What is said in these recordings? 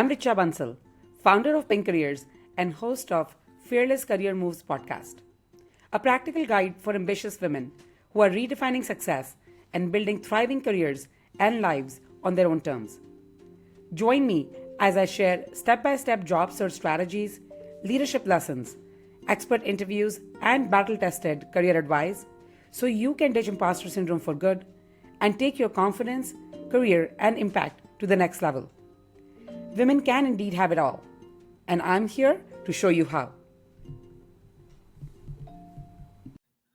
I'm Richa Bansal, founder of Pink Careers and host of Fearless Career Moves podcast, a practical guide for ambitious women who are redefining success and building thriving careers and lives on their own terms. Join me as I share step by step job search strategies, leadership lessons, expert interviews, and battle tested career advice so you can ditch imposter syndrome for good and take your confidence, career, and impact to the next level. Women can indeed have it all, and I'm here to show you how.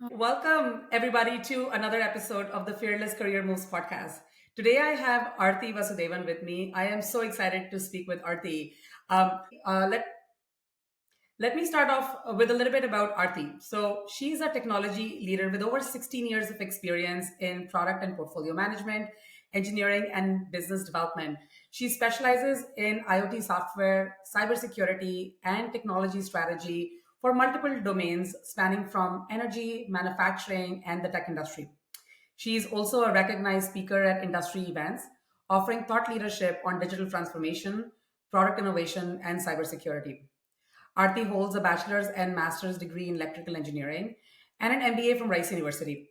Welcome, everybody, to another episode of the Fearless Career Moves podcast. Today, I have Aarti Vasudevan with me. I am so excited to speak with Aarti. Let me start off with a little bit about Aarti. So, she's a technology leader with over 16 years of experience in product and portfolio management, engineering, and business development. She specializes in IoT software, cybersecurity, and technology strategy for multiple domains spanning from energy, manufacturing, and the tech industry. She is also a recognized speaker at industry events, offering thought leadership on digital transformation, product innovation, and cybersecurity. Aarti holds a bachelor's and master's degree in electrical engineering and an MBA from Rice University.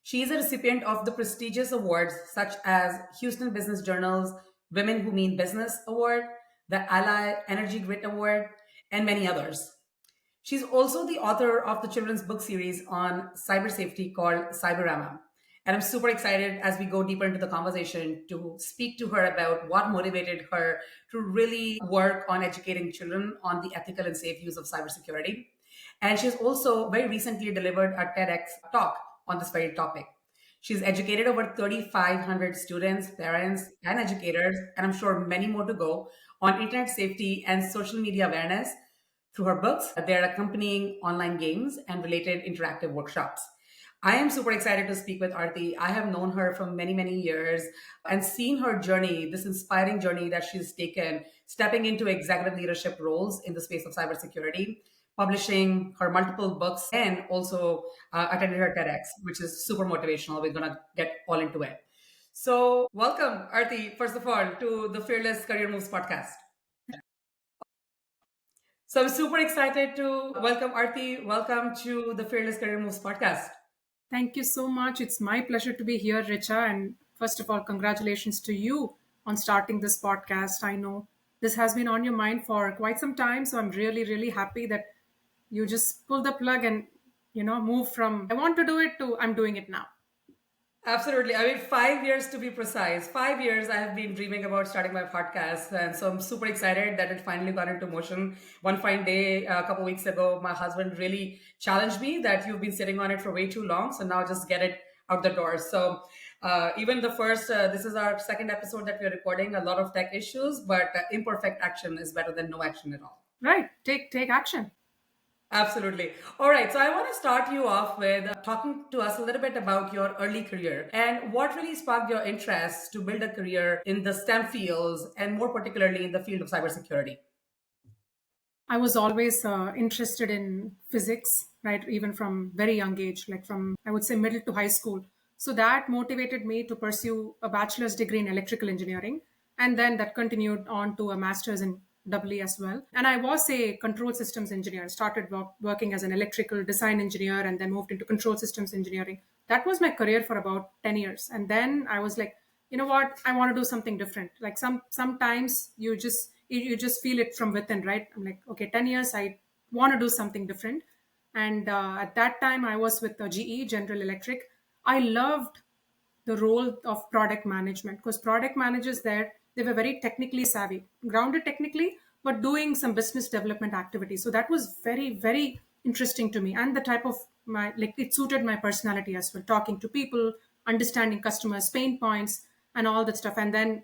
She is a recipient of the prestigious awards such as Houston Business Journal's Women Who Mean Business Award, the Ally Energy Grit Award, and many others. She's also the author of the children's book series on cyber safety called Cyberama. And I'm super excited as we go deeper into the conversation to speak to her about what motivated her to really work on educating children on the ethical and safe use of cybersecurity. And she's also very recently delivered a TEDx talk on this very topic. She's educated over 3,500 students, parents, and educators, and I'm sure many more to go, on internet safety and social media awareness through her books, their accompanying online games, and related interactive workshops. I am super excited to speak with Aarti. I have known her for many, many years and seen her journey, this inspiring journey that she's taken, stepping into executive leadership roles in the space of cybersecurity, publishing her multiple books, and also attended her TEDx, which is super motivational. We're going to get all into it. So, welcome, Aarti, first of all, to the Fearless Career Moves podcast. So, I'm super excited to welcome Aarti. Welcome to the Fearless Career Moves podcast. Thank you so much. It's my pleasure to be here, Richa. And first of all, congratulations to you on starting this podcast. I know this has been on your mind for quite some time. So I'm really, really happy that you just pulled the plug and, move from I want to do it to I'm doing it now. Absolutely. I mean, 5 years to be precise. 5 years I have been dreaming about starting my podcast. And so I'm super excited that it finally got into motion. One fine day, a couple weeks ago, my husband really challenged me that you've been sitting on it for way too long. So now just get it out the door. So even the first, this is our second episode that we're recording, a lot of tech issues, but imperfect action is better than no action at all. Right. Take action. Absolutely. All right. So I want to start you off with talking to us a little bit about your early career and what really sparked your interest to build a career in the STEM fields and more particularly in the field of cybersecurity. I was always interested in physics, right? Even from very young age, like from, I would say, middle to high school. So that motivated me to pursue a bachelor's degree in electrical engineering. And then that continued on to a master's in EE as well. And I was a control systems engineer, started working as an electrical design engineer and then moved into control systems engineering. That was my career for about 10 years. And then I was like, you know what, I want to do something different. Like sometimes you just feel it from within, right? I'm like, okay, 10 years, I want to do something different. And at that time I was with GE, General Electric. I loved the role of product management because product managers there, they were very technically savvy, grounded technically, but doing some business development activities. So that was very, very interesting to me, and the type of my, like, it suited my personality as well, talking to people, understanding customers pain points and all that stuff, and then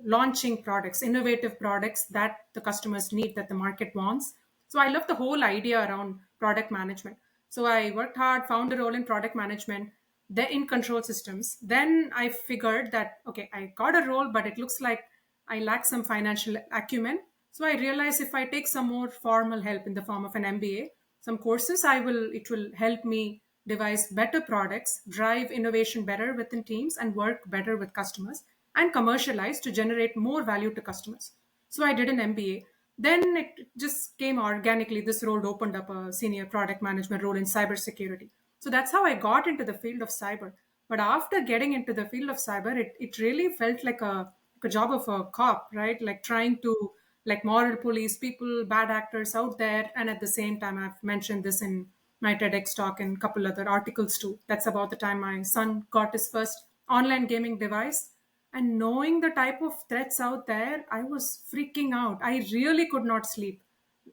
launching products, innovative products that the customers need, that the market wants. So I love the whole idea around product management. So I worked hard, found a role in product management, then in control systems. Then I figured that, okay, I got a role, but it looks like I lack some financial acumen. So I realized if I take some more formal help in the form of an MBA, some courses, it will help me devise better products, drive innovation better within teams, and work better with customers. and commercialize to generate more value to customers. So I did an MBA. Then it just came organically. This role opened up a senior product management role in cybersecurity. So that's how I got into the field of cyber. But after getting into the field of cyber, it really felt like a job of a cop, right? Like trying to like moral police people, bad actors out there. And at the same time, I've mentioned this in my TEDx talk and a couple other articles too. That's about the time my son got his first online gaming device. And knowing the type of threats out there, I was freaking out. I really could not sleep,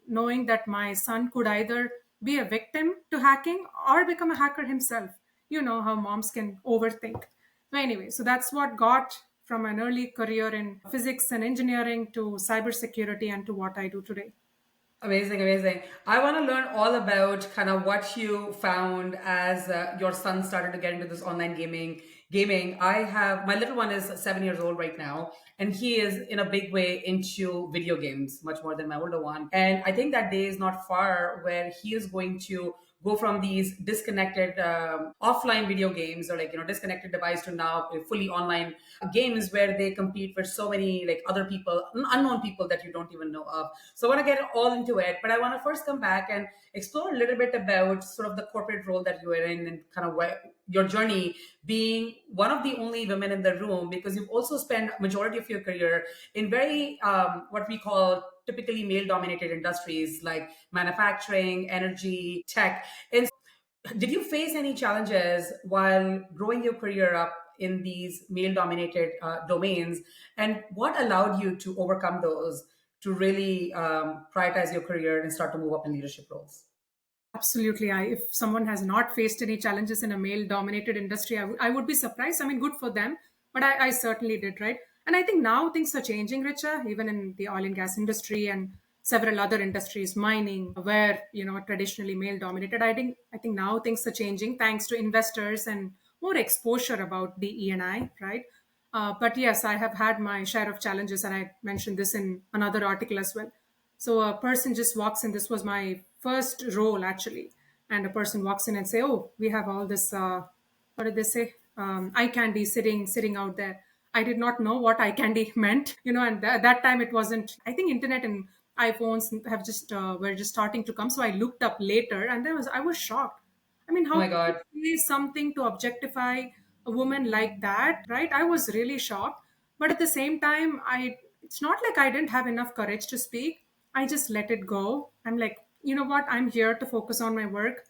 knowing that my son could either be a victim to hacking or become a hacker himself. You know how moms can overthink. So, anyway, so that's what got from an early career in physics and engineering to cybersecurity and to what I do today. Amazing, amazing. I want to learn all about kind of what you found as your son started to get into this online Gaming. I have my little one is 7 years old right now, and he is in a big way into video games, much more than my older one. And I think that day is not far where he is going to go from these disconnected offline video games or like disconnected device to now fully online games where they compete with so many like other people, unknown people that you don't even know of. So I want to get all into it, but I want to first come back and explore a little bit about sort of the corporate role that you were in and kind of where your journey being one of the only women in the room, because you've also spent majority of your career in very what we call typically male dominated industries like manufacturing, energy, tech. And did you face any challenges while growing your career up in these male dominated domains, and what allowed you to overcome those to really prioritize your career and start to move up in leadership roles? Absolutely. If someone has not faced any challenges in a male dominated industry, I would be surprised. I mean, good for them, but I certainly did, right? And I think now things are changing, Richa, even in the oil and gas industry and several other industries, mining, where, traditionally male dominated. I think now things are changing thanks to investors and more exposure about DE&I, right? But yes, I have had my share of challenges, and I mentioned this in another article as well. So a person just walks in. This was my first role actually, and a person walks in and say, "Oh, we have all this. What did they say? Eye candy sitting out there." I did not know what eye candy meant, and that time it wasn't. I think internet and iPhones have just were just starting to come. So I looked up later, and I was shocked. I mean, Oh how my can God. you say something to objectify a woman like that, right? I was really shocked. But at the same time, it's not like I didn't have enough courage to speak. I just let it go. I'm like, you know what? I'm here to focus on my work.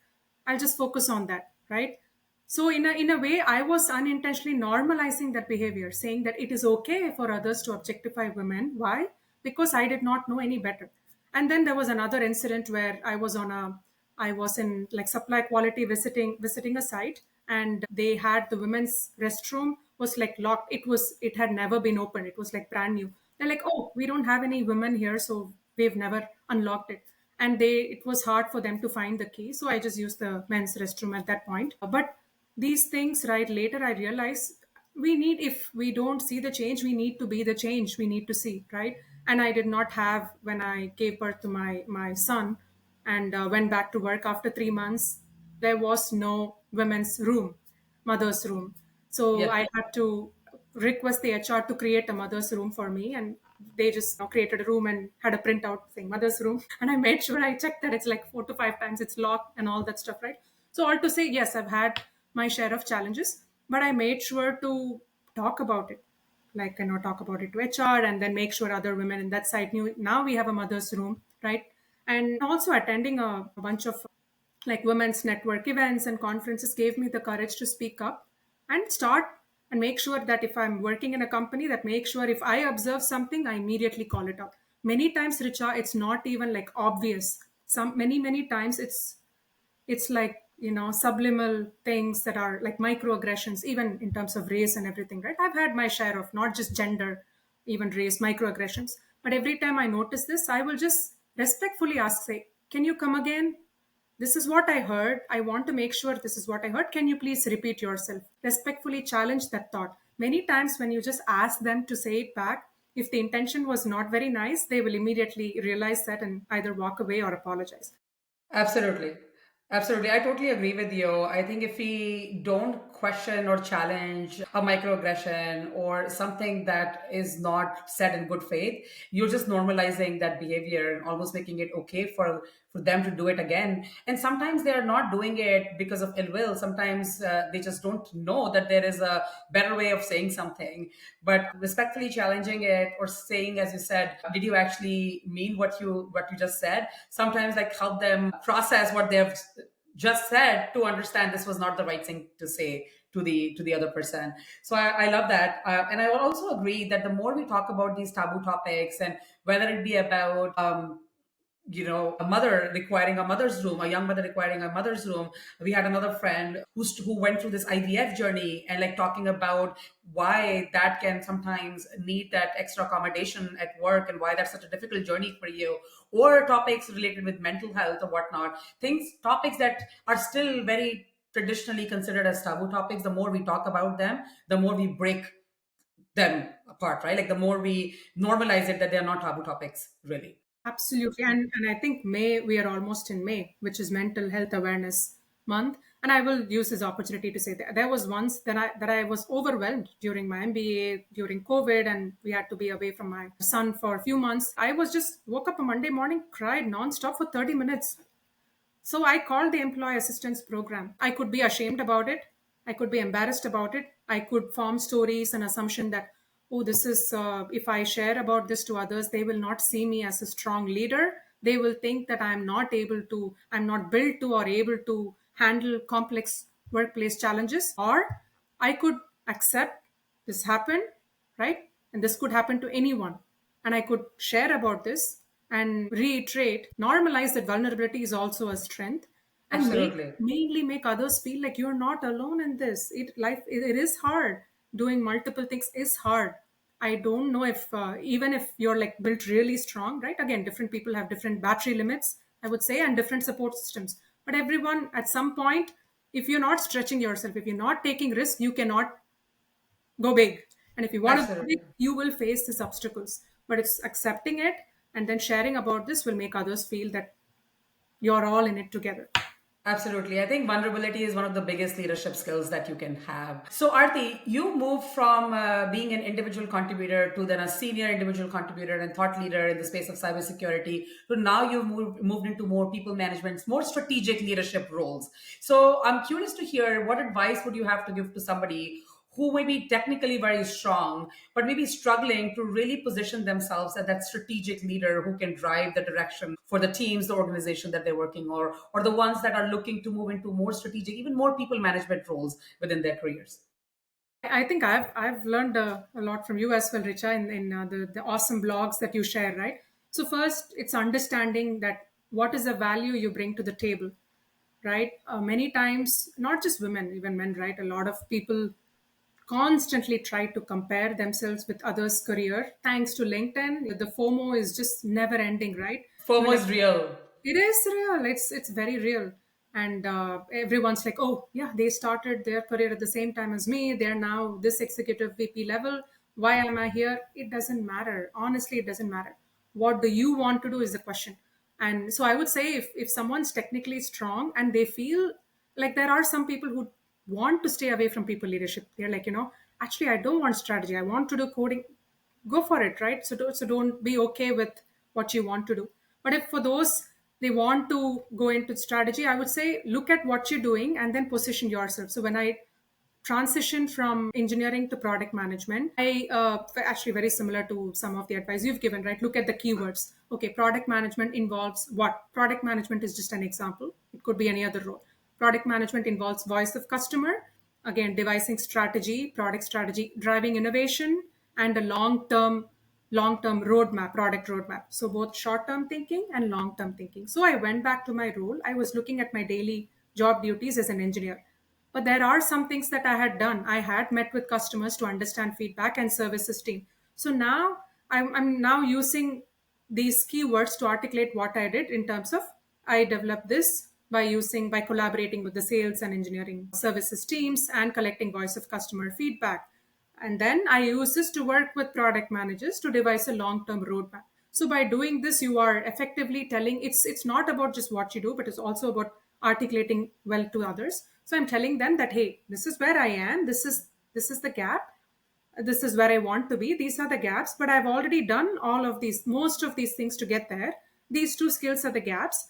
I'll just focus on that, right? So in a way, I was unintentionally normalizing that behavior, saying that it is okay for others to objectify women. Why? Because I did not know any better. And then there was another incident where I was in like supply quality visiting a site, and they had the women's restroom was like locked. It had never been opened. It was like brand new. They're like, oh, we don't have any women here, so we've never unlocked it. And it was hard for them to find the key, so I just used the men's restroom at that point. But these things, right, later I realized if we don't see the change, we need to be the change we need to see, right? And I did not have, when I gave birth to my son and went back to work after 3 months, there was no women's room, mother's room. So Yeah. I had to request the HR to create a mother's room for me, and they just created a room and had a printout saying mother's room. And I made sure I checked that it's like 4 to 5 times it's locked and all that stuff, right? So all to say, yes, I've had my share of challenges, but I made sure to talk about it, like talk about it to HR, and then make sure other women in that site knew now we have a mother's room, right? And also attending a bunch of like women's network events and conferences gave me the courage to speak up and start and make sure that if I'm working in a company, that make sure if I observe something, I immediately call it out. Many times, Richa, it's not even like obvious. Many times it's like subliminal things that are like microaggressions, even in terms of race and everything, right? I've had my share of not just gender, even race microaggressions. But every time I notice this, I will just respectfully ask, say, can you come again? This is what I heard. I want to make sure this is what I heard. Can you please repeat yourself? Respectfully challenge that thought. Many times, when you just ask them to say it back, if the intention was not very nice, they will immediately realize that and either walk away or apologize. Absolutely. Absolutely. I totally agree with you. I think if we don't question or challenge a microaggression or something that is not said in good faith, you're just normalizing that behavior and almost making it okay for them to do it again. And sometimes they are not doing it because of ill will. Sometimes they just don't know that there is a better way of saying something. But respectfully challenging it or saying, as you said, did you actually mean what you just said? Sometimes like help them process what they've just said to understand this was not the right thing to say to the other person. So I love that, and I will also agree that the more we talk about these taboo topics, and whether it be about a mother requiring a mother's room, a young mother requiring a mother's room. We had another friend who went through this IVF journey and like talking about why that can sometimes need that extra accommodation at work and why that's such a difficult journey for you, or topics related with mental health or whatnot. Topics that are still very traditionally considered as taboo topics. The more we talk about them, the more we break them apart, right? Like the more we normalize it that they're not taboo topics, really. Absolutely. And I think May, we are almost in May, which is Mental Health Awareness Month. And I will use this opportunity to say that there was once that I was overwhelmed during my MBA, during COVID, and we had to be away from my son for a few months. I was just woke up a Monday morning, cried nonstop for 30 minutes. So I called the employee assistance program. I could be ashamed about it. I could be embarrassed about it. I could form stories and assumption that, oh, this is, if I share about this to others, they will not see me as a strong leader. They will think that I'm not built to or able to handle complex workplace challenges. Or I could accept this happened, right? And this could happen to anyone. And I could share about this and reiterate, normalize that vulnerability is also a strength, and Absolutely. mainly make others feel like you're not alone in this. It is hard. Doing multiple things is hard. I don't know if even if you're like built really strong, right? Again, different people have different battery limits, I would say, and different support systems. But everyone at some point, if you're not stretching yourself, if you're not taking risks, you cannot go big. And if you want to go big, Absolutely. you will face these obstacles. But it's accepting it and then sharing about this will make others feel that you're all in it together. Absolutely. I think vulnerability is one of the biggest leadership skills that you can have. So, Arti, you moved from being an individual contributor to then a senior individual contributor and thought leader in the space of cybersecurity to now you've moved into more people management, more strategic leadership roles. So, I'm curious to hear what advice would you have to give to somebody who may be technically very strong, but maybe struggling to really position themselves as that strategic leader who can drive the direction for the teams, the organization that they're working, or the ones that are looking to move into more strategic, even more people management roles within their careers. I think I've learned a lot from you as well, Richa, in the awesome blogs that you share, right? So first, it's understanding that what is the value you bring to the table, right? Many times, not just women, even men, right? A lot of people constantly try to compare themselves with others' career. Thanks to LinkedIn, the FOMO is just never ending, right? FOMO You're like, is real. it is real. It's very real, and everyone's like, oh yeah, they started their career at the same time as me. They're now this executive VP level. Why am I here? It doesn't matter. Honestly, it doesn't matter. What do you want to do is the question. And so I would say if someone's technically strong and they feel like there are some people who want to stay away from people leadership. They're like, actually, I don't want strategy. I want to do coding. Go for it, right? So don't be okay with what you want to do. But if for those they want to go into strategy, I would say look at what you're doing and then position yourself. So when I transition from engineering to product management, I actually very similar to some of the advice you've given, right? Look at the keywords. Okay, product management involves what? Product management is just an example. It could be any other role. Product management involves voice of customer, again, devising strategy, product strategy, driving innovation, and a long-term roadmap, product roadmap. So both short-term thinking and long-term thinking. So I went back to my role. I was looking at my daily job duties as an engineer. But there are some things that I had done. I had met with customers to understand feedback and services team. So now I'm now using these keywords to articulate what I did in terms of I developed this by collaborating with the sales and engineering services teams and collecting voice of customer feedback. And then I use this to work with product managers to devise a long-term roadmap. So by doing this, you are effectively telling it's not about just what you do, but it's also about articulating well to others. So I'm telling them that, hey, this is where I am. This is the gap. This is where I want to be. These are the gaps, but I've already done all of these, most of these things to get there. These two skills are the gaps.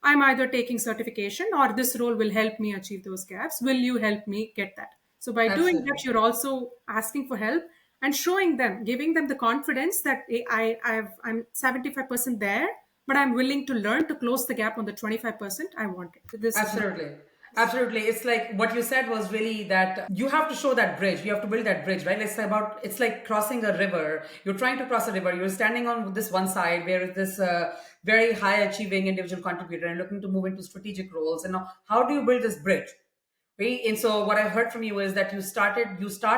I'm either taking certification or this role will help me achieve those gaps. Will you help me get that? So by doing that, Absolutely. you're also asking for help and showing them, giving them the confidence that I'm 75% there, but I'm willing to learn to close the gap on the 25% I wanted. This is what. Absolutely. Absolutely. It's like what you said was really that you have to show that bridge. You have to build that bridge, right? It's like crossing a river. You're trying to cross a river. You're standing on this one side where is this very high achieving individual contributor and looking to move into strategic roles. And now, how do you build this bridge? Right? And so what I heard from you is that you start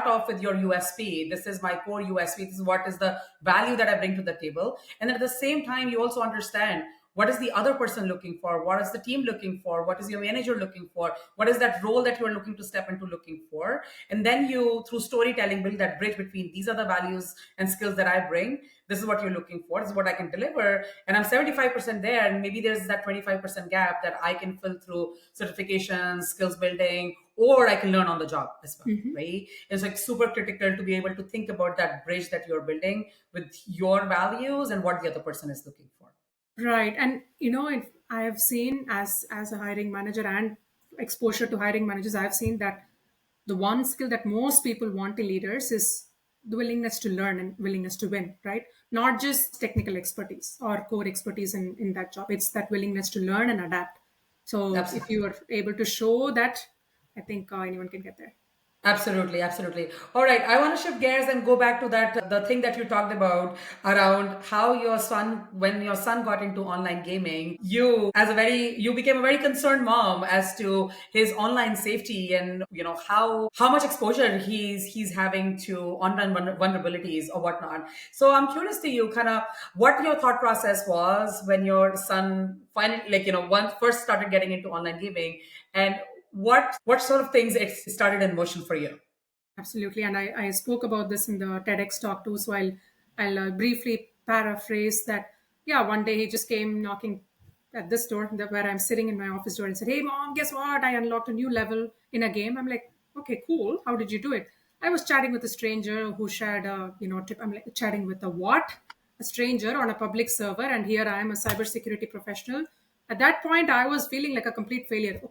off with your USP. This is my core USP. This is what is the value that I bring to the table. And then at the same time, you also understand what is the other person looking for? What is the team looking for? What is your manager looking for? What is that role that you're looking to step into looking for? And then you, through storytelling, build that bridge between these are the values and skills that I bring. This is what you're looking for. This is what I can deliver. And I'm 75% there. And maybe there's that 25% gap that I can fill through certifications, skills building, or I can learn on the job as well, right? It's like super critical to be able to think about that bridge that you're building with your values and what the other person is looking for. Right. And if I have seen as a hiring manager and exposure to hiring managers, I've seen that the one skill that most people want in leaders is the willingness to learn and willingness to win, right? Not just technical expertise or core expertise in that job. It's that willingness to learn and adapt. So if Absolutely. you are able to show that, I think anyone can get there. Absolutely, absolutely. All right, I want to shift gears and go back to that the thing that you talked about around how your son, when your son got into online gaming, you became a very concerned mom as to his online safety and how much exposure he's having to online vulnerabilities or whatnot. So I'm curious to you, kind of what your thought process was when your son finally, once first started getting into online gaming, and what sort of things it started in motion for you? Absolutely. And I spoke about this in the TEDx talk too. So I'll briefly paraphrase that. Yeah, one day he just came knocking at this door where I'm sitting in my office door and said, "Hey, mom, guess what? I unlocked a new level in a game." I'm like, "Okay, cool. How did you do it?" I was chatting with a stranger who shared a, tip. I'm like, chatting with a what? A stranger on a public server. And here I am, a cybersecurity professional. At that point, I was feeling like a complete failure.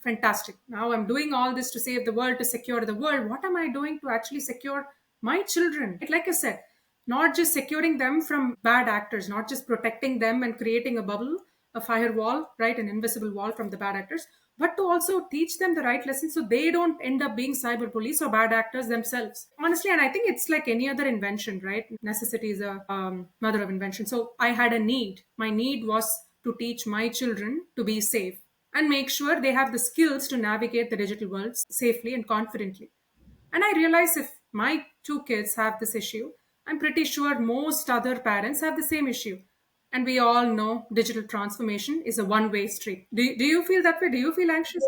Fantastic. Now I'm doing all this to save the world, to secure the world. What am I doing to actually secure my children? Like I said, not just securing them from bad actors, not just protecting them and creating a bubble, a firewall, right, an invisible wall from the bad actors, but to also teach them the right lessons so they don't end up being cyber police or bad actors themselves. Honestly, and I think it's like any other invention, right? Necessity is a mother of invention. So I had a need. My need was to teach my children to be safe and make sure they have the skills to navigate the digital world safely and confidently. And I realize if my two kids have this issue, I'm pretty sure most other parents have the same issue. And we all know digital transformation is a one-way street. Do you feel that way? Do you feel anxious?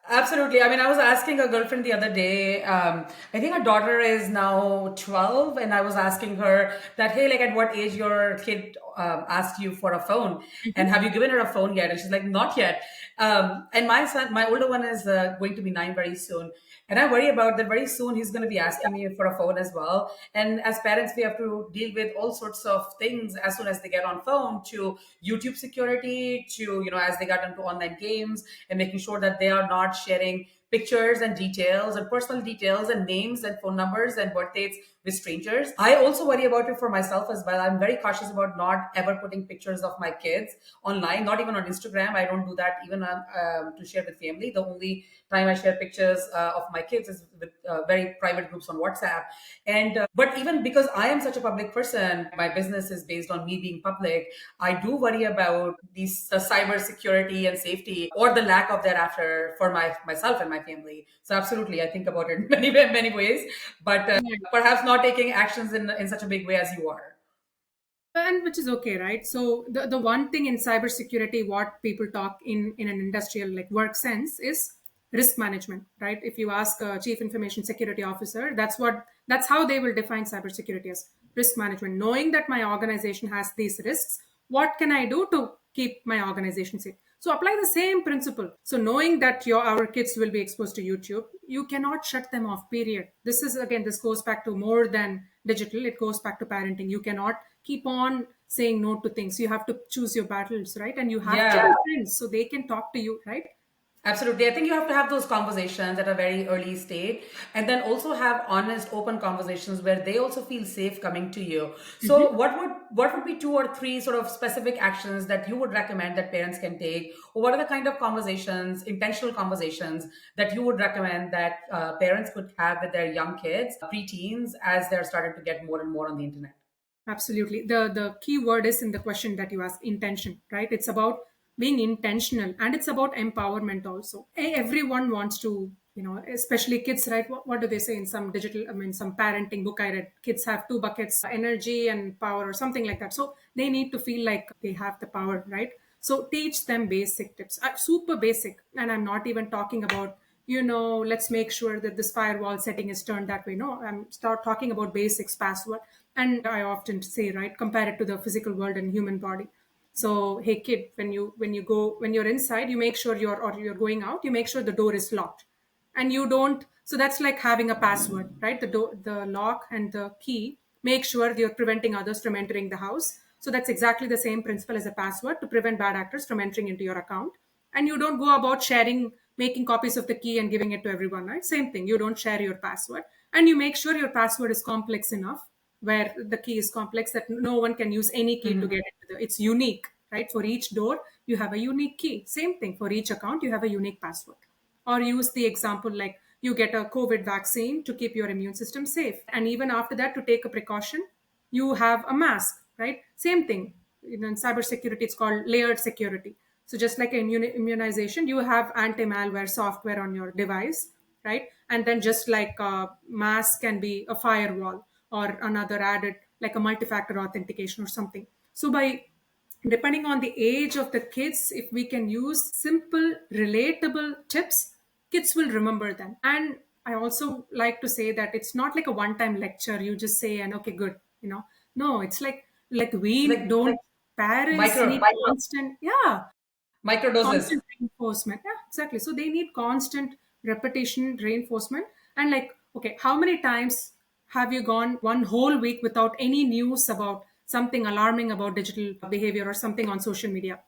Absolutely. I mean, I was asking a girlfriend the other day. I think her daughter is now 12, and I was asking her that, hey, like, at what age your kid asked you for a phone, and have you given her a phone yet? And she's like, not yet. And my son, my older one, is going to be 9 very soon, and I worry about that. Very soon, he's going to be asking me for a phone as well. And as parents, we have to deal with all sorts of things as soon as they get on phone, to YouTube security, to as they get into online games, and making sure that they are not sharing pictures and details and personal details and names and phone numbers and birth dates with strangers. I also worry about it for myself as well. I'm very cautious about not ever putting pictures of my kids online, not even on Instagram. I don't do that even to share with family. The only time I share pictures of my kids is with very private groups on WhatsApp. And but even because I am such a public person, my business is based on me being public. I do worry about these cyber security and safety, or the lack of thereafter, for myself and my family. So absolutely, I think about it in many ways, but perhaps not taking actions in such a big way as you are. And which is okay, right? So the one thing in cybersecurity, what people talk in an industrial like work sense is risk management, right? If you ask a chief information security officer, that's how they will define cybersecurity as risk management. Knowing that my organization has these risks, what can I do to keep my organization safe? So apply the same principle. So knowing that our kids will be exposed to YouTube, you cannot shut them off, period. This is, again, this goes back to more than digital. It goes back to parenting. You cannot keep on saying no to things. You have to choose your battles, right? And you have to Yeah. be friends so they can talk to you, right? Absolutely. I think you have to have those conversations at a very early stage, and then also have honest, open conversations where they also feel safe coming to you. So what would be two or three sort of specific actions that you would recommend that parents can take? Or what are the kind of conversations, intentional conversations that you would recommend that parents could have with their young kids, preteens, as they're starting to get more and more on the internet? Absolutely. The key word is in the question that you asked, intention, right? It's about being intentional, and it's about empowerment also. Everyone wants to, especially kids, right? What do they say in some digital, I mean, some parenting book I read? Kids have two buckets, energy and power, or something like that. So they need to feel like they have the power, right? So teach them basic tips, super basic. And I'm not even talking about, let's make sure that this firewall setting is turned that way. No, I'm start talking about basics, password. And I often say, right, compare it to the physical world and human body. So, hey kid, when you're inside, you make sure you're going out, you make sure the door is locked. And you don't, so that's like having a password, right? The lock and the key, make sure you're preventing others from entering the house. So that's exactly the same principle as a password to prevent bad actors from entering into your account. And you don't go about sharing, making copies of the key and giving it to everyone, right? Same thing. You don't share your password, and you make sure your password is complex enough, where the key is complex that no one can use any key to get into it's unique, right? For each door you have a unique key. Same thing, for each account you have a unique password. Or use the example like you get a COVID vaccine to keep your immune system safe, and even after that, to take a precaution, you have a mask, right? Same thing. In cybersecurity, it's called layered security. So just like immunization, you have anti-malware software on your device, right? And then just like mask can be a firewall, or another added like a multi-factor authentication or something. So by depending on the age of the kids, if we can use simple relatable tips, kids will remember them. And I also like to say that it's not like a one time lecture you just say and okay, good, no, it's like It's we like don't, parents micro need constant, yeah, micro doses. constant reinforcement. Yeah, exactly. So they need constant repetition, reinforcement. And like, okay, how many times have you gone one whole week without any news about something alarming about digital behavior or something on social media?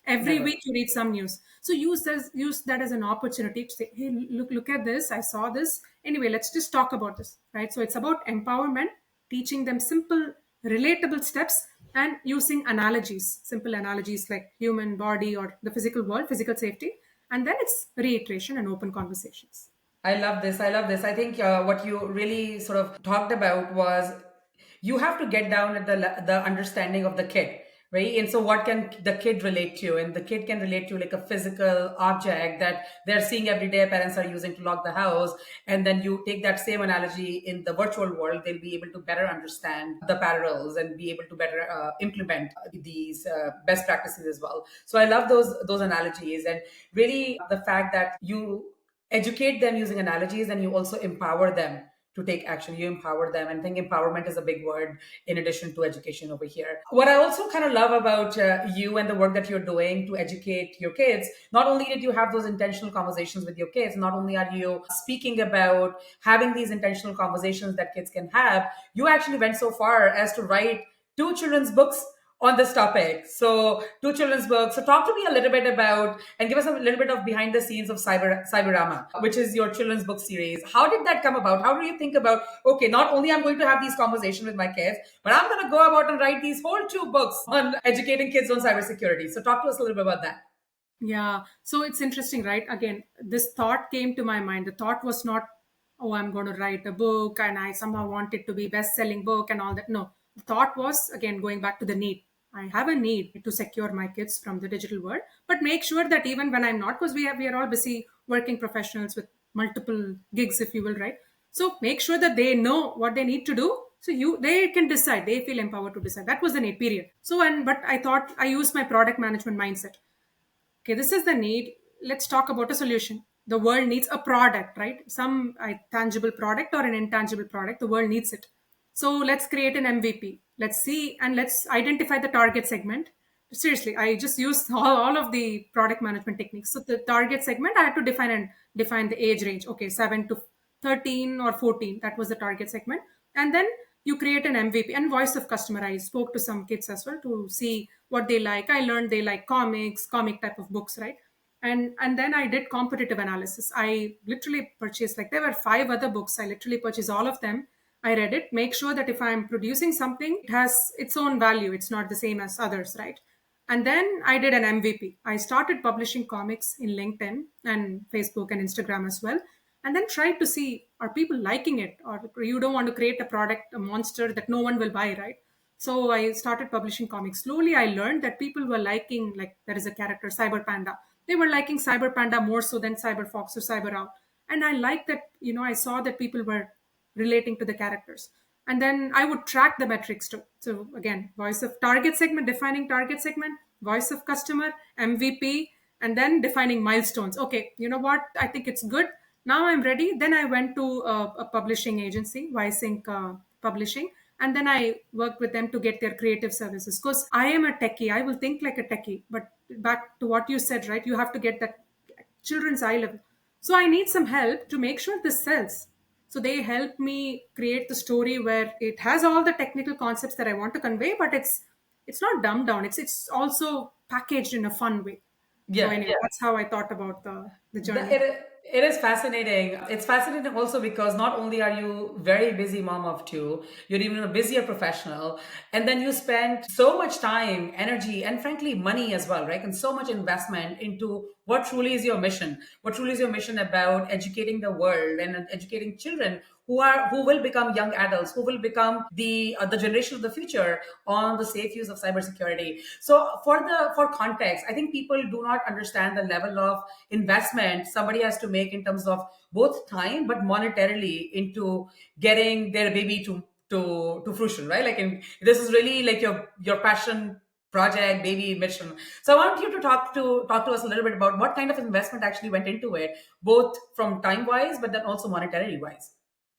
Every Never. week you read some news. So use that as an opportunity to say, hey, look at this, I saw this, anyway, let's just talk about this, right? So it's about empowerment, teaching them simple relatable steps, and using analogies, simple analogies like human body or the physical world, physical safety. And then it's reiteration and open conversations. I love this. I love this. I think what you really sort of talked about was you have to get down at the understanding of the kid, right? And so, what can the kid relate to? And the kid can relate to like a physical object that they're seeing every day. Parents are using to lock the house, and then you take that same analogy in the virtual world. They'll be able to better understand the parallels and be able to better implement these best practices as well. So, I love those analogies, and really the fact that you educate them using analogies and you also empower them to take action. You empower them, and I think empowerment is a big word in addition to education over here. What I also kind of love about you and the work that you're doing to educate your kids, not only did you have those intentional conversations with your kids, not only are you speaking about having these intentional conversations that kids can have, you actually went so far as to write two children's books on this topic. So, two children's books. So, talk to me a little bit about and give us a little bit of behind the scenes of Cyberama, which is your children's book series. How did that come about? How do you think about, okay, not only I'm going to have these conversations with my kids, but I'm going to go about and write these whole two books on educating kids on cybersecurity. So, talk to us a little bit about that. Yeah. So it's interesting, right? Again, this thought came to my mind. The thought was not, oh, I'm going to write a book and I somehow want it to be best-selling book and all that. No. The thought was, again, going back to the need. I have a need to secure my kids from the digital world, but make sure that even when I'm not, because we are all busy working professionals with multiple gigs, if you will, right? So make sure that they know what they need to do. So they can decide. They feel empowered to decide. That was the need, period. So but I thought I used my product management mindset. Okay, this is the need. Let's talk about a solution. The world needs a product, right? Some tangible product or an intangible product. The world needs it. So let's create an MVP. Let's see and let's identify the target segment. seriously, I just used all of the product management techniques. So the target segment, I had to define the age range. Okay, 7 to 13 or 14, that was the target segment. And then you create an MVP and voice of customer. I spoke to some kids as well to see what they like. I learned they like comics, comic type of books, right? And then I did competitive analysis. I literally purchased, like, there were 5 other books. I literally purchased all of them. I read it, make sure that if I'm producing something, it has its own value. It's not the same as others, right? And then I did an MVP. I started publishing comics in LinkedIn and Facebook and Instagram as well. And then tried to see, are people liking it? Or you don't want to create a product, a monster that no one will buy, right? So I started publishing comics. Slowly, I learned that people were liking, like, there is a character, Cyber Panda. They were liking Cyber Panda more so than Cyber Fox or Cyber Owl. And I liked that, I saw that people were relating to the characters. And then I would track the metrics too. So again, voice of target segment, defining target segment, voice of customer, MVP, and then defining milestones. Okay, you know what? I think it's good. Now I'm ready. Then I went to a publishing agency, Ysync Publishing, and then I worked with them to get their creative services. Because I am a techie, I will think like a techie. But back to what you said, right? You have to get that children's eye level. So I need some help to make sure this sells. So they help me create the story where it has all the technical concepts that I want to convey, but it's not dumbed down. It's also packaged in a fun way. So Yeah. anyway, that's how I thought about the journey. It is fascinating. It's fascinating also because not only are you very busy mom of two, you're even a busier professional, and then you spend so much time, energy, and frankly money as well, right? And so much investment into what truly is your mission. What truly is your mission about educating the world and educating children who will become young adults, who will become the generation of the future on the safe use of cybersecurity. So for context, I think people do not understand the level of investment somebody has to make in terms of both time but monetarily into getting their baby to fruition, right? This is really like your passion project, baby, mission. So I want you to talk to us a little bit about what kind of investment actually went into it, both from time wise but then also monetarily wise.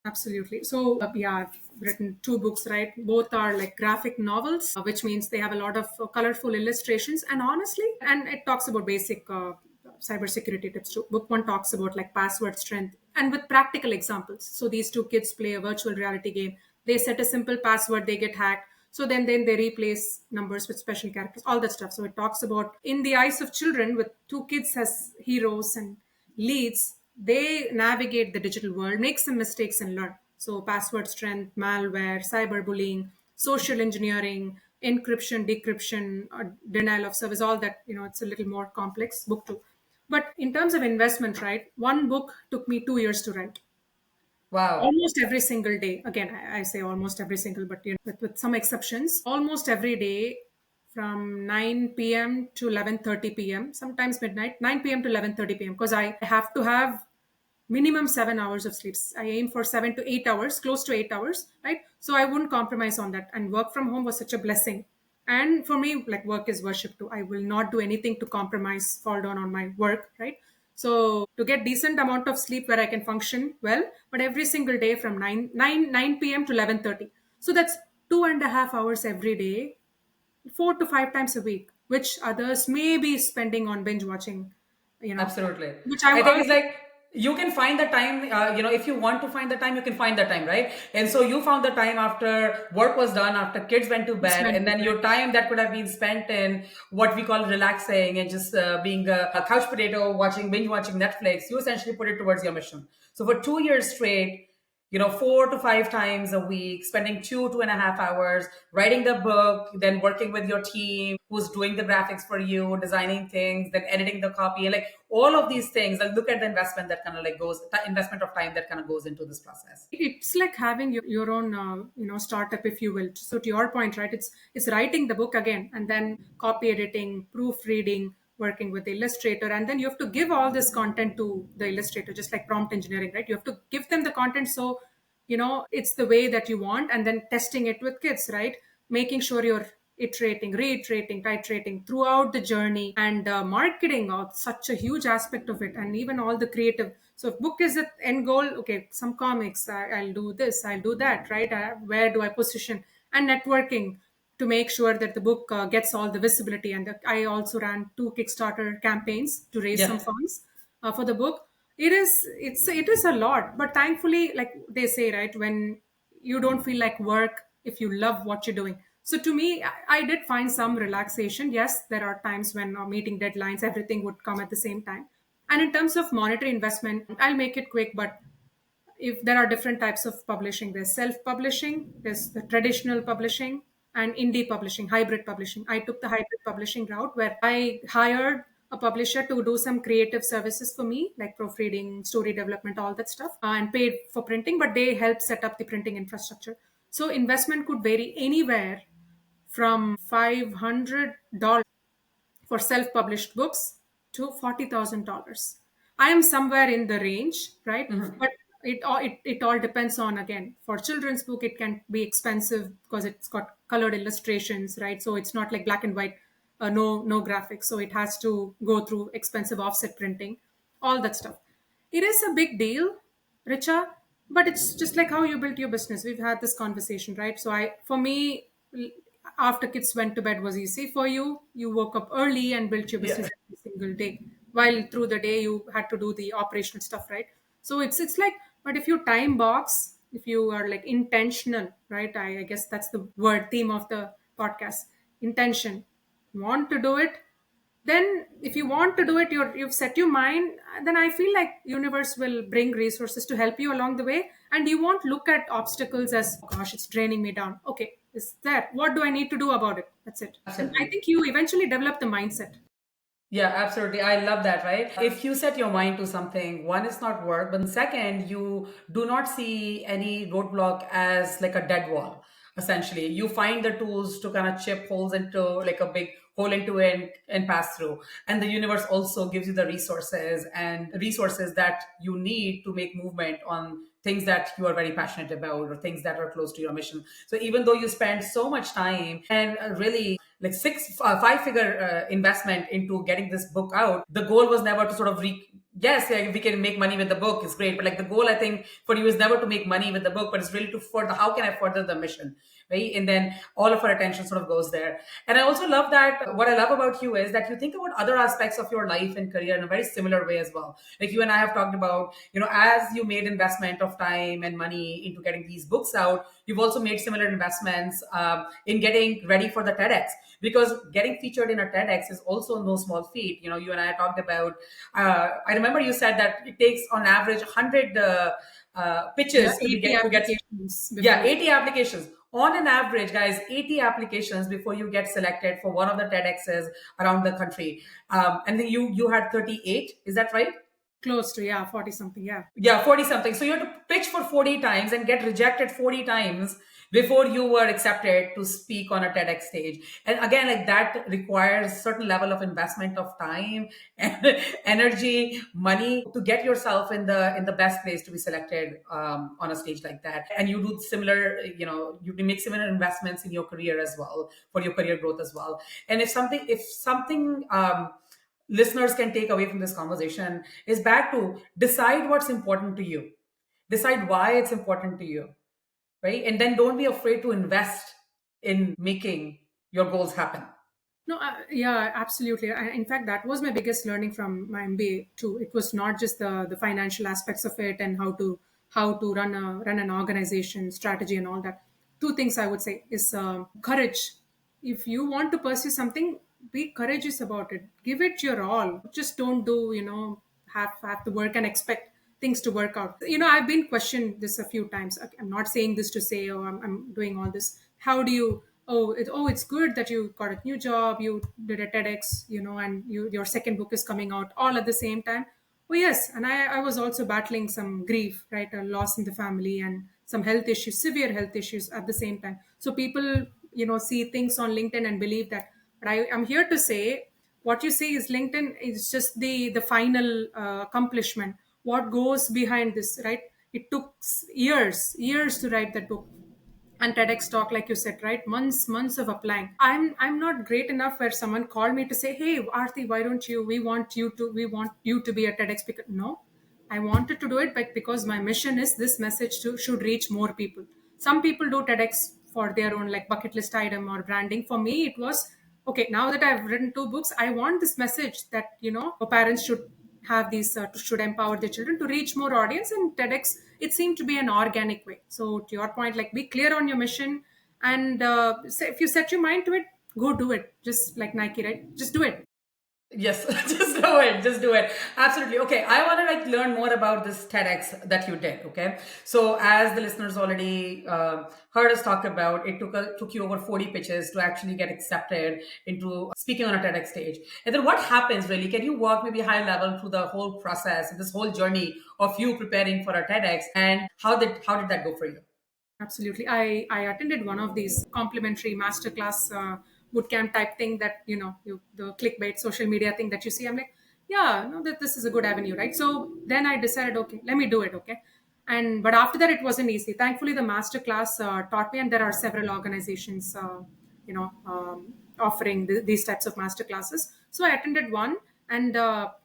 Absolutely. So, yeah, I've written 2 books, right? Both are like graphic novels, which means they have a lot of colorful illustrations. And honestly, and it talks about basic cybersecurity tips too. Book 1 talks about like password strength and with practical examples. So, these 2 kids play a virtual reality game. They set a simple password, they get hacked. So then they replace numbers with special characters, all that stuff. So it talks about in the eyes of children with 2 kids as heroes and leads, they navigate the digital world, make some mistakes and learn. So password strength, malware, cyberbullying, social engineering, encryption, decryption, denial of service, all that, it's a little more complex. Book 2. But in terms of investment, right, 1 book took me 2 years to write, Wow. almost every single day. Again, I say almost every single, but with some exceptions, almost every day from 9 p.m. to 11:30 p.m., sometimes midnight, 9 p.m. to 11:30 p.m. because I have to have minimum 7 hours of sleep. I aim for 7 to 8 hours, close to 8 hours, right? So I wouldn't compromise on that. And work from home was such a blessing. And for me, like, work is worship too. I will not do anything to compromise, fall down on my work, right? So to get decent amount of sleep where I can function well, but every single day from 9 p.m. to 11:30. So that's 2.5 hours every day, 4 to 5 times a week, which others may be spending on binge watching, you know, Absolutely. which I I think was it's like you can find the time, if you want to find the time, you can find the time, right? And so you found the time after work was done, after kids went to bed, and then your time that could have been spent in what we call relaxing and just being a couch potato, binge watching Netflix, you essentially put it towards your mission. So for 2 years straight, 4 to 5 times a week, spending 2.5 hours writing the book, then working with your team who's doing the graphics for you, designing things, then editing the copy, and like all of these things. And look at the investment that kind of like investment of time that kind of goes into this process. it's like having your own startup, if you will. So to your point, right, it's writing the book again and then copy editing, proofreading, working with the illustrator, and then you have to give all this content to the illustrator, just like prompt engineering, right? You have to give them the content, so it's the way that you want, and then testing it with kids, right? Making sure you're iterating, reiterating, titrating throughout the journey, and marketing, such a huge aspect of it, and even all the creative. So if book is the end goal, okay, some comics, I'll do this, I'll do that, right? Where do I position? And networking. to make sure that the book gets all the visibility. And I also ran two Kickstarter campaigns to raise some Yeah. funds for the book. It is a lot, but thankfully, like they say, right, when you don't feel like work, if you love what you're doing. So to me, I did find some relaxation. Yes, there are times when meeting deadlines, everything would come at the same time. And in terms of monetary investment, I'll make it quick, but if there are different types of publishing, there's self-publishing, there's the traditional publishing, and indie publishing, hybrid publishing. I took the hybrid publishing route where I hired a publisher to do some creative services for me, like proofreading, story development, all that stuff, and paid for printing, but they helped set up the printing infrastructure. So investment could vary anywhere from $500 for self-published books to $40,000. I am somewhere in the range, right? But it all depends on, again, for children's book it can be expensive because it's got colored illustrations, right? So it's not like black and white, no graphics. So it has to go through expensive offset printing, all that stuff. It is a big deal, Richa, but it's just like how you built your business. We've had this conversation, right? So for me, after kids went to bed was easy. For you, you woke up early and built your Yeah. business every single day, while through the day you had to do the operational stuff, right? So it's like, but if you time box, if you are like intentional, right? I guess that's the word theme of the podcast. Intention. Want to do it, then if you want to do it, you've set your mind, then I feel like universe will bring resources to help you along the way, and you won't look at obstacles as, "Oh gosh, it's draining me down." Okay, is that what do I need to do about it? That's it. And I Absolutely. think you eventually develop the mindset. Yeah, absolutely. I love that, right? If you set your mind to something, one, is not work, but second, you do not see any roadblock as like a dead wall. Essentially, you find the tools to kind of chip holes into like a big hole into it and pass through. And the universe also gives you the resources that you need to make movement on things that you are very passionate about or things that are close to your mission. So even though you spend so much time and really like five figure investment into getting this book out, the goal was never to sort of yes, yeah, we can make money with the book, it's great, but like the goal I think for you is never to make money with the book, but it's really to further, how can I further the mission, right? And then all of our attention sort of goes there. And I also love that what I love about you is that you think about other aspects of your life and career in a very similar way as well. Like you and I have talked about, as you made investment of time and money into getting these books out, you've also made similar investments in getting ready for the TEDx, because getting featured in a TEDx is also no small feat. You and I talked about, I remember you said that it takes on average 100 Yeah, pitches to be 80 get to get applications yeah, before. 80 applications. On an average, guys, 80 applications before you get selected for one of the TEDx's around the country. And then you had 38, is that right? Close to, yeah, 40 something, yeah. Yeah, 40 something. So you have to pitch for 40 times and get rejected 40 times before you were accepted to speak on a TEDx stage. And again, like that requires certain level of investment of time and energy, money to get yourself in the best place to be selected on a stage like that. And you do similar, you make similar investments in your career as well for your career growth as well. And if something listeners can take away from this conversation is back to decide what's important to you, decide why it's important to you, right? And then don't be afraid to invest in making your goals happen. No, yeah, absolutely. In fact, that was my biggest learning from my MBA too. It was not just the financial aspects of it and how to run an organization, strategy, and all that. Two things I would say is courage. If you want to pursue something, be courageous about it. Give it your all. Just don't do have to work and expect things to work out. I've been questioned this a few times. Okay, I'm not saying this to say, oh, I'm doing all this. How do you? It's good that you got a new job, you did a TEDx, and your second book is coming out all at the same time. Oh yes, and I was also battling some grief, right? A loss in the family and some health issues, severe health issues at the same time. So people, see things on LinkedIn and believe that. But I'm here to say, what you see is LinkedIn is just the final accomplishment. What goes behind this, right? It took years to write that book, and TEDx talk, like you said, right? Months of applying. I'm not great enough where someone called me to say, "Hey, Aarti, why don't you? We want you to be a TEDx speaker." No, I wanted to do it, but because my mission is this message should reach more people. Some people do TEDx for their own like bucket list item or branding. For me, it was okay. Now that I've written 2 books, I want this message that parents should have these should empower their children to reach more audience. And TEDx, it seemed to be an organic way. So to your point, like be clear on your mission, and if you set your mind to it, go do it. Just like Nike, right? Just do it. Yes, just do it. Just do it. Absolutely. Okay, I want to like learn more about this TEDx that you did. Okay, so as the listeners already heard us talk about, it took you over 40 pitches to actually get accepted into speaking on a TEDx stage. And then what happens really? Can you walk maybe high level through the whole process, this whole journey of you preparing for a TEDx, and how did that go for you? Absolutely. I attended one of these complimentary masterclass bootcamp type thing that, the clickbait social media thing that you see. I'm like, yeah, no, that this is a good avenue, right? So then I decided, okay, let me do it. Okay. But after that, it wasn't easy. Thankfully, the masterclass taught me, and there are several organizations, offering these types of masterclasses. So I attended one, and,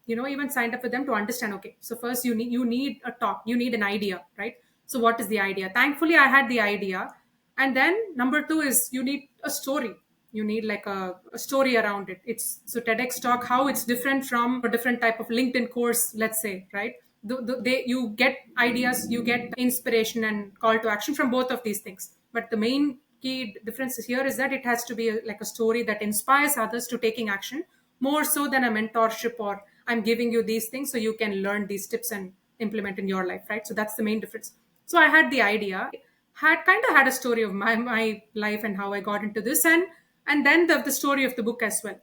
even signed up with them to understand, okay, so first you need a talk, you need an idea, right? So what is the idea? Thankfully, I had the idea. And then number two is you need a story. You need like a story around it. It's so TEDx talk, how it's different from a different type of LinkedIn course, let's say, right? You get ideas, you get inspiration and call to action from both of these things. But the main key difference here is that it has to be like a story that inspires others to taking action more so than a mentorship, or I'm giving you these things so you can learn these tips and implement in your life, right? So that's the main difference. So I had the idea, had kind of had a story of my life and how I got into this, and then the story of the book as well.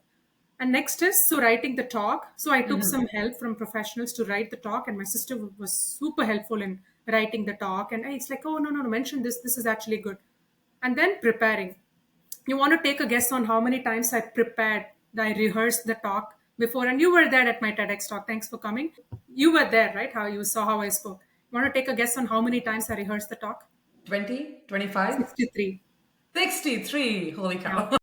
And next is so writing the talk. So I took some help from professionals to write the talk, and my sister was super helpful in writing the talk. And it's like, oh, no, no, no, mention this. This is actually good. And then preparing. You want to take a guess on how many times I prepared, I rehearsed the talk before, and you were there at my TEDx talk. Thanks for coming. You were there, right? How you saw how I spoke. You want to take a guess on how many times I rehearsed the talk? 20, 25, 63. 63. Holy Yeah. cow.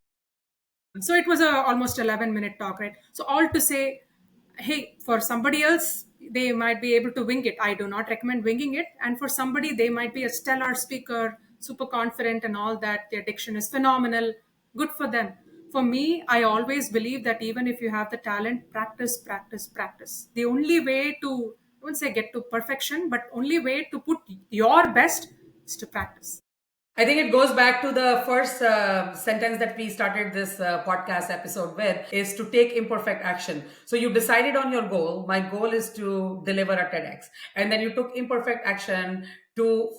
So it was a almost 11-minute talk, right? So all to say, hey, for somebody else, they might be able to wing it. I do not recommend winging it. And for somebody, they might be a stellar speaker, super confident and all that. Their diction is phenomenal. Good for them. For me, I always believe that even if you have the talent, practice, practice, practice. The only way to, I wouldn't say get to perfection, but only way to put your best is to practice. I think it goes back to the first sentence that we started this podcast episode with, is to take imperfect action. So you decided on your goal. My goal is to deliver a TEDx. And then you took imperfect action to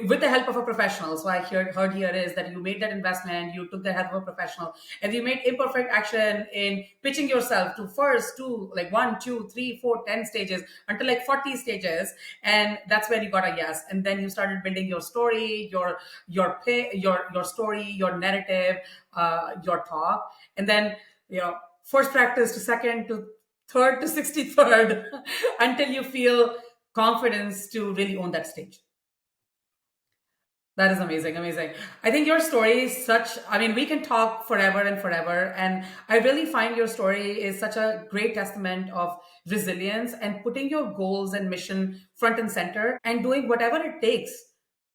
with the help of a professional. So I heard here is that you made that investment, you took the help of a professional, and you made imperfect action in pitching yourself to first to like 1, 2, 3, 4, 10 stages until like 40 stages. And that's where you got a yes. And then you started building your story, your story, your narrative, your talk. And then, first practice to second to third to 63rd until you feel confidence to really own that stage. That is amazing, amazing. I think your story is we can talk forever and forever. And I really find your story is such a great testament of resilience and putting your goals and mission front and center and doing whatever it takes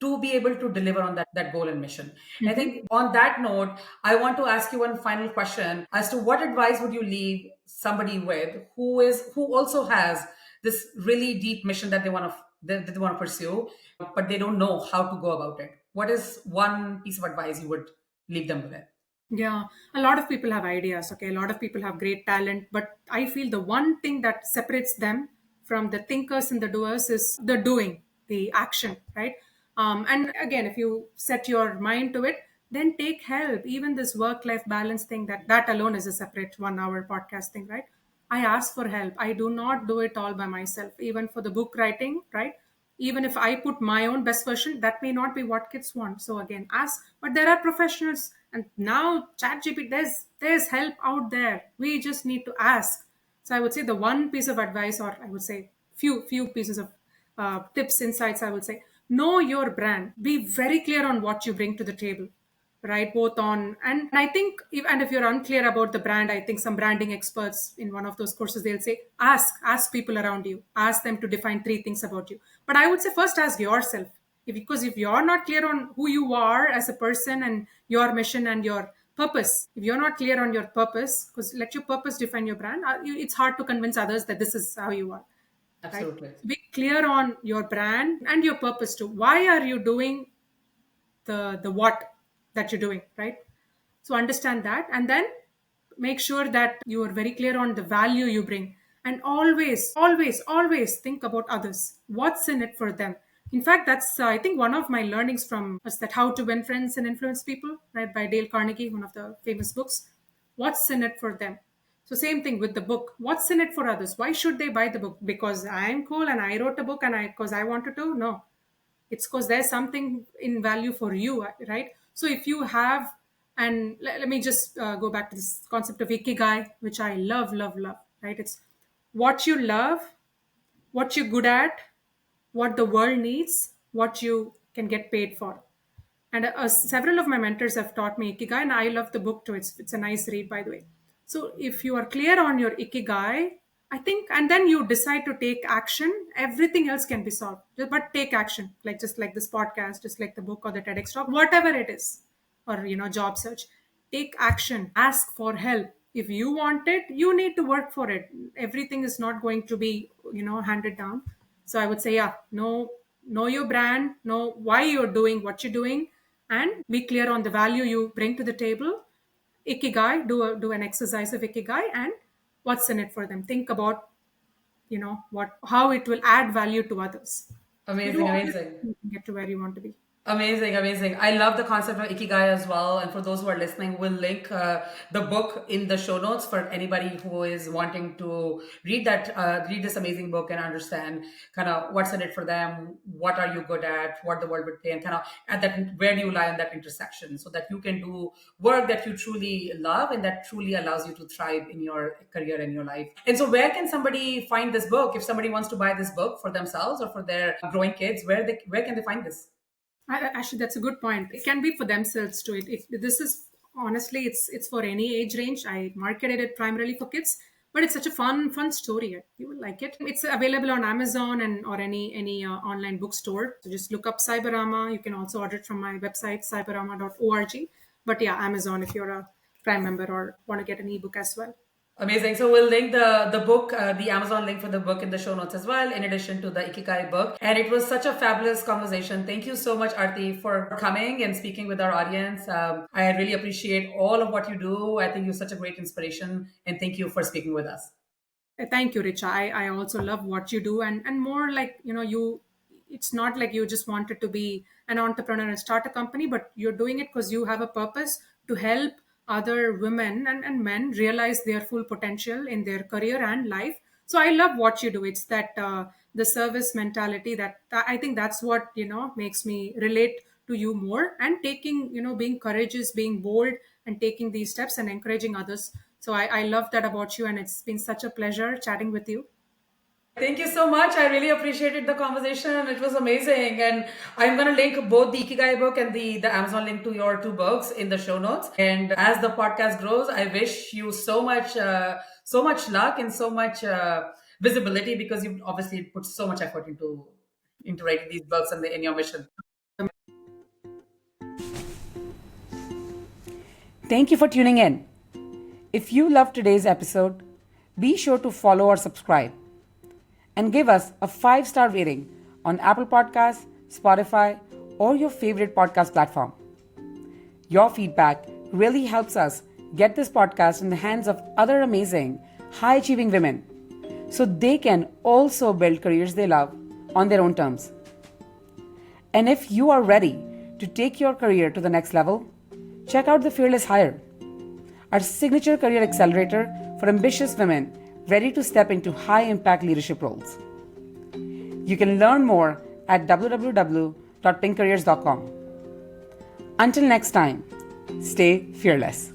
to be able to deliver on that goal and mission. I think on that note, I want to ask you one final question as to what advice would you leave somebody with who also has this really deep mission that they want to pursue, but they don't know how to go about it. What is one piece of advice you would leave them with? Yeah, a lot of people have ideas. Okay, a lot of people have great talent, but I feel the one thing that separates them from the thinkers and the doers is the doing, the action, right? And again, if you set your mind to it, then take help. Even this work-life balance thing, that alone is a separate 1 hour podcast thing, right? I ask for help. I do not do it all by myself. Even for the book writing, right? Even if I put my own best version, that may not be what kids want. So again, ask. But there are professionals, and now ChatGPT, there's help out there. We just need to ask. So I would say the one piece of advice, or I would say few pieces of tips, insights. I would say know your brand. Be very clear on what you bring to the table, right? Both on, and I think if you're unclear about the brand, I think some branding experts in one of those courses, they'll say ask people around you, ask them to define 3 things about you. But I would say first ask yourself, Because if you're not clear on who you are as a person and your mission and your purpose, if you're not clear on your purpose, because let your purpose define your brand, it's hard to convince others that this is how you are, right? Absolutely. Be clear on your brand and your purpose too. Why are you doing the what that you're doing, right? So understand that, and then make sure that you are very clear on the value you bring, and always think about others. What's in it for them? In fact, that's I think one of my learnings from was that How to Win Friends and Influence People, right, by Dale Carnegie, one of the famous books. What's in it for them? So same thing with the book. What's in it for others? Why should they buy the book? Because I'm cool and I wrote a book and I because I wanted to? No, it's because there's something in value for you, right? So if you have, and let me just go back to this concept of ikigai, which I love, right? It's what you love, what you're good at, what the world needs, what you can get paid for. And several of my mentors have taught me ikigai, and I love the book too. It's a nice read, by the way. So if you are clear on your ikigai, I think, and then you decide to take action, everything else can be solved. But take action, like just like this podcast, just like the book or the TEDx talk, whatever it is, or job search. Take action. Ask for help. If you want it, you need to work for it. Everything is not going to be handed down. So I would say, yeah, know your brand, know why you're doing what you're doing, and be clear on the value you bring to the table. Ikigai, do an exercise of ikigai, and what's in it for them. Think about how it will add value to others. You do Amazing, all this, amazing. you can get to where you want to be. Amazing, amazing. I love the concept of Ikigai as well. And for those who are listening, we'll link the book in the show notes for anybody who is wanting to read this amazing book and understand kind of what's in it for them, what are you good at, what the world would pay, and kind of at that where do you lie on that intersection, so that you can do work that you truly love and that truly allows you to thrive in your career and your life. And so, where can somebody find this book if somebody wants to buy this book for themselves or for their growing kids? Where can they find this? Actually, that's a good point. It can be for themselves too. This is honestly, it's for any age range. I marketed it primarily for kids, but it's such a fun story. You will like it. It's available on Amazon and or any online bookstore. So just look up Cyberama. You can also order it from my website cyberama.org. But yeah, Amazon if you're a Prime member or want to get an ebook as well. Amazing. So we'll link the book, the Amazon link for the book in the show notes as well, in addition to the Ikigai book. And it was such a fabulous conversation. Thank you so much, Aarti, for coming and speaking with our audience. I really appreciate all of what you do. I think you're such a great inspiration. And thank you for speaking with us. Thank you, Richa. I also love what you do, and more like you. It's not like you just wanted to be an entrepreneur and start a company, but you're doing it because you have a purpose to help other women and men realize their full potential in their career and life. So I love what you do. It's that the service mentality that I think that's what makes me relate to you more, and taking being courageous, being bold, and taking these steps and encouraging others. So I love that about you, and it's been such a pleasure chatting with you. Thank you so much. I really appreciated the conversation. It was amazing. And I'm going to link both the Ikigai book and the Amazon link to your two books in the show notes. And as the podcast grows, I wish you so much luck and so much visibility, because you've obviously put so much effort into writing these books and in your mission. Thank you for tuning in. If you loved today's episode, be sure to follow or subscribe and give us a 5-star rating on Apple Podcasts, Spotify, or your favorite podcast platform. Your feedback really helps us get this podcast in the hands of other amazing, high-achieving women, so they can also build careers they love on their own terms. And if you are ready to take your career to the next level, check out the Fearless Hire, our signature career accelerator for ambitious women ready to step into high-impact leadership roles. You can learn more at www.pinkcareers.com. Until next time, stay fearless.